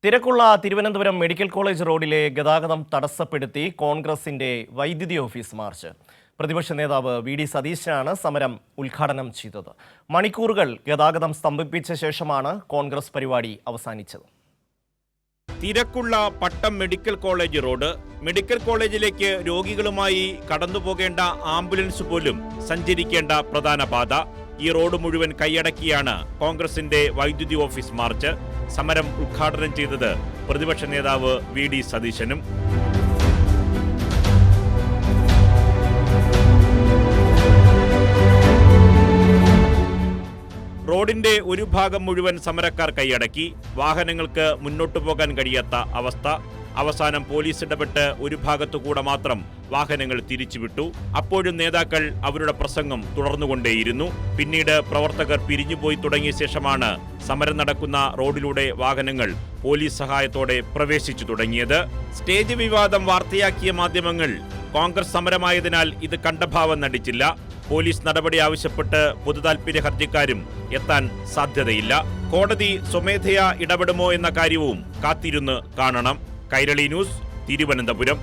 തിരക്കുള്ള Thiruvananthapuram medical college റോഡിലെ ഗതാഗതം തടസ്സപ്പെടുത്തി കോൺഗ്രസിന്റെ വൈദ്യുതി ഓഫീസ് മാർച്ച്. പ്രതിപക്ഷ നേതാവ് വി.ഡി. സതീശനാണ് സമരം ഉദ്ഘാടനം ചെയ്തത്. മണിക്കൂറുകൾ ഗതാഗതം സ്തംഭിപ്പിച്ച ശേഷമാണ് കോൺഗ്രസ് പരിപാടി അവസാനിച്ചത്. തിരക്കുള്ള പട്ടം മെഡിക്കൽ കോളേജ് റോഡ്. മെഡിക്കൽ കോളേജിലേക്ക് രോഗികളുമായി കടന്നുപോകേണ്ട ആംബുലൻസ് പോലും സഞ്ചരിക്കേണ്ട പ്രധാന പാത. ഈ റോഡ് മുഴുവൻ കൈയടക്കിയാണ് കോൺഗ്രസിന്റെ വൈദ്യുതി ഓഫീസ് മാർച്ച്. സമരം ഉദ്ഘാടനം ചെയ്തത് പ്രതിപക്ഷ നേതാവ് വി.ഡി. സതീശനും. റോഡിന്റെ ഒരു ഭാഗം മുഴുവൻ സമരക്കാർ കൈയടക്കി. വാഹനങ്ങൾക്ക് മുന്നോട്ടു പോകാൻ കഴിയാത്ത അവസ്ഥ. അവസാനം പോലീസ് ഇടപെട്ട് ഒരു ഭാഗത്തുകൂടെ മാത്രം വാഹനങ്ങൾ തിരിച്ചുവിട്ടു. അപ്പോഴും നേതാക്കൾ അവരുടെ പ്രസംഗം തുടർന്നുകൊണ്ടേയിരുന്നു. പിന്നീട് പ്രവർത്തകർ പിരിഞ്ഞുപോയി തുടങ്ങിയ ശേഷമാണ് സമരം നടക്കുന്ന റോഡിലൂടെ വാഹനങ്ങൾ പോലീസ് സഹായത്തോടെ പ്രവേശിച്ചു തുടങ്ങിയത്. സ്റ്റേജ് വിവാദം വാർത്തയാക്കിയ മാധ്യമങ്ങൾ കോൺഗ്രസ് സമരമായതിനാൽ ഇത് കണ്ടഭാവം നടിച്ചില്ല. പോലീസ് നടപടി ആവശ്യപ്പെട്ട് പൊതുതാൽപര്യ ഹർജിക്കാരും എത്താൻ സാധ്യതയില്ല. കോടതി സ്വമേധയാ ഇടപെടുമോ എന്ന കാര്യവും കാത്തിരുന്ന് കാണണം. കൈരളി ന്യൂസ്, തിരുവനന്തപുരം.